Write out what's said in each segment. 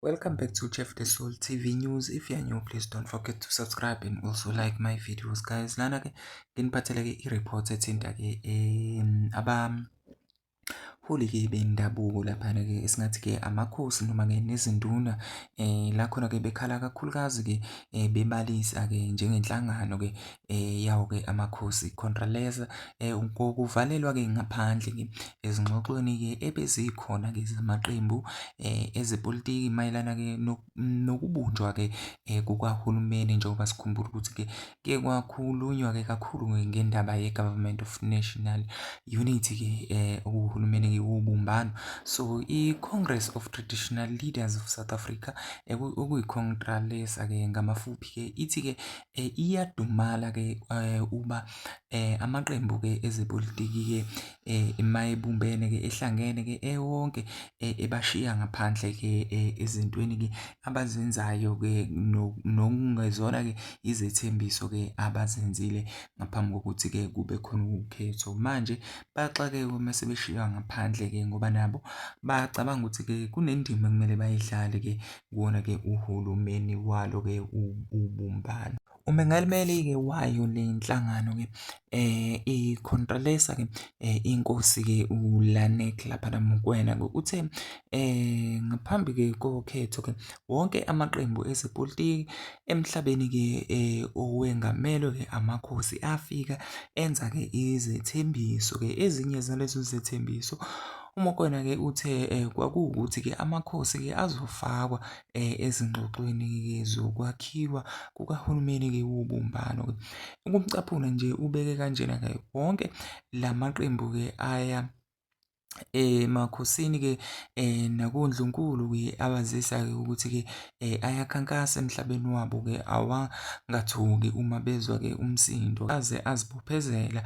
Welcome back to Chef The Soul TV News. If you are new, please don't forget to subscribe and also like my videos, guys. Lana ke nginiphathele ke i-report ethinta ke holi-ke bendabuko laphana-ke esingathi-ke amakhosi noma-ke nezinduna la khona-ke bekhala kakhulukazi-ke bebalisa-ke njengenhlangano-ke yawo-ke amakhosi Contralesa ngokuvalelwa-ke ngaphandle-ke ezingxoxweni-ke ebezikhona-ke zamaqembu ezepolitiki mayelana-ke nokubunjwa-ke kukahulumeni, njengoba sikhumbula ukuthi-ke kuye kwakhulunywa-ke kakhulu ngendaba ye-Government of National Unity-ke okuwuhulumeni wobumbano. So i-Congress of Traditional Leaders of South Africa okuyi-Contralesa-ke ngamafuphi-ke ithi-ke iyadumala-ke uba amaqembu-ke ezepolitiki-ke mayebumbene-ke ehlangene-ke ewonke ebashiya ngaphandle-ke ezintweni-ke abazenzayo-ke nokungezona-ke izethembiso-ke abazenzile ngaphambi kokuthi-ke kube khona ukhetho. Manje baxakeke mase beshiya ngaphandle-ke ngoba nabo bacabanga ukuthi-ke kunendima ekumele bayidlale-ke kuwona-ke uhulumeni walo-ke ubumbano. Umengameli-ke wayo le nhlangano-ke i-Contralesa-ke inkosi-ke uLanek laphana Mokoena-ke uthe ngaphambi-ke kokhetho-ke wonke amaqembu ezepolitiki emhlabeni-ke owengamelwe-ke amakhosi afika enza-ke izethembiso-ke. Ezinye zalezo zethembiso uMokoena-ke uthe kwakuwukuthi-ke amakhosi-ke azofakwa ezingxoxweni-ke zokwakhiwa kukahulumeni-ke wobumbano-ke. Ukumcaphuna nje ubeke kanjena-ke wonke la maqembu-ke aya emakhosini-ke nakondlunkulu-ke abazisa-ke ukuthi-ke ayakhankasa emhlabeni wabo-ke awangathuki uma bezwa-ke umsindo, aze azibophezela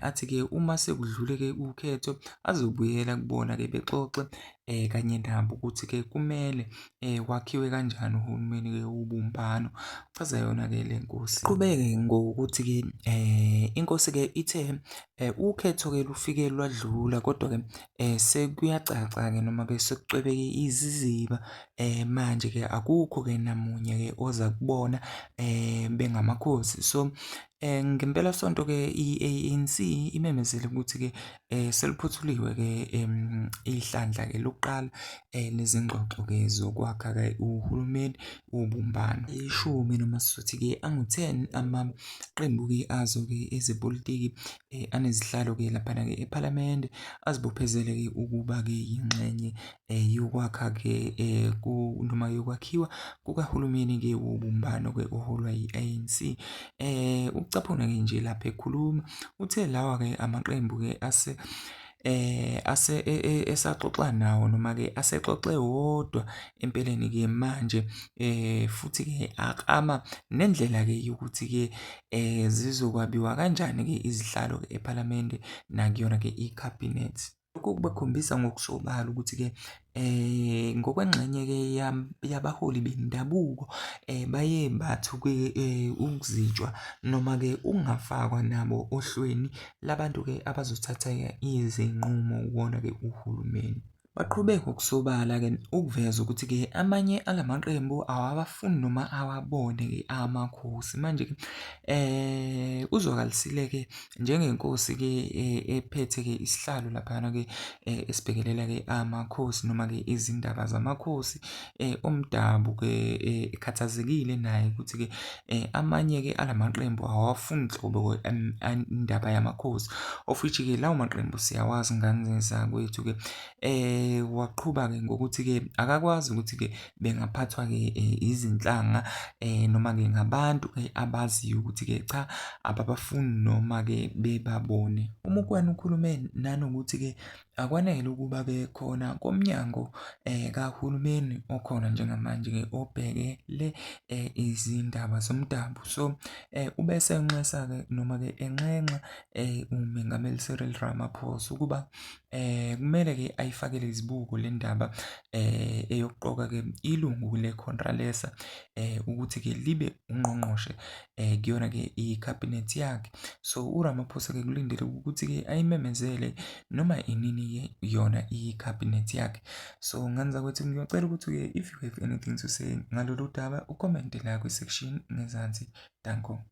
athi-ke uma sekudlule-ke ukhetho azobuyela kubona-ke bexoxe kanye nabo ukuthi-ke kumele wakhiwe kanjani uhulumeni-ke wobumbano. Chaza yona-ke le nkosi qhubeke ngokuthi-ke inkosi-ke ithe ukhetho-ke lufike lwadlula, kodwa-ke sekuyacaca-ke noma-ke sekucwebeke iziziba manje-ke akukho-ke namunye-ke oza kubona bengamakhosi. So ngempelasonto-ke i-ANC imemezele ukuthi-ke seliphothuliwe-ke ihlandla-ke lokuqala lezingxoxo-ke zokwakha-ke uhulumeni wobumbano. Ishumi noma sizothi-ke angu-10 amaqembu-ke azo-ke ezepolitiki anezihlalo-ke laphana-ke ephalamende azibophezele-ke ukuba-ke yingxenye yokwakha-ke noma yokwakhiwa kukahulumeni-ke wobumbano-ke oholwa yi-ANC. Ucaphuna-ke nje lapha ekhuluma uthe lawa-ke amaqembu-ke esaxoxa nawo noma-ke asexoxe wodwa empeleni-ke manje futhi-ke aklama nendlela-ke yokuthi-ke zizokwabiwa kanjani-ke izihlalo-ke ephalamende nakuyona-ke ikhabhinethi. Lokhu bakhombisa ngokusobala ukuthi-ke ngokwengxenye-ke yabaholi bendabuko baye bathuke ukuzitshwa noma-ke ungafakwa nabo ohlweni labantu-ke abazothatha izinqumo kuwona-ke uhulumeni. Baqhubeka ngokusobala-ke ukuveza ukuthi-ke amanye alamaqembu awabafuni noma awabone-ke amakhosi. Manje-ke uzwakalisile-ke njengenkosi-ke ephethe-ke isihlalo laphana-ke esibhekelela-ke amakhosi noma-ke izindaba zamakhosi omdabu-ke ekhathazekile naye ukuthi-ke amanye-ke alamaqembu awafuni nhlobo indaba yamakhosi, of which-ke lawo maqembu siyawazi ngane zakwethu-ke waqhuba-ke ngokuthi-ke akakwazi ukuthi-ke bengaphathwa-ke izinhlanga noma-ke ngabantu-ke abaziyo ukuthi-ke cha ababafuni noma-ke bebabone. UMokoena ukhulume nanokuthi-ke akwanele ukuba-ke khona komnyango kahulumeni okhona njengamanje-ke obhekele izindaba zomdabu. So ubese enxesa-ke noma-ke enxenxa umengameli Cyril Ramaphosa ukuba kumele-ke ayifakele izibuko le ndaba eyokuqoka-ke ilungu le-Contralesa ukuthi-ke libe ungqongqoshe kuyona-ke ikhabhinethi yakhe. So uRamaphosa-ke kulindele ukuthi-ke ayimemezele noma inini yona i-cabinet yakhe. So ngenza ukuthi ngiyocela ukuthi-ke if you have anything to say ngalolu daba ucommente la kwi-section ngezansi. Danko.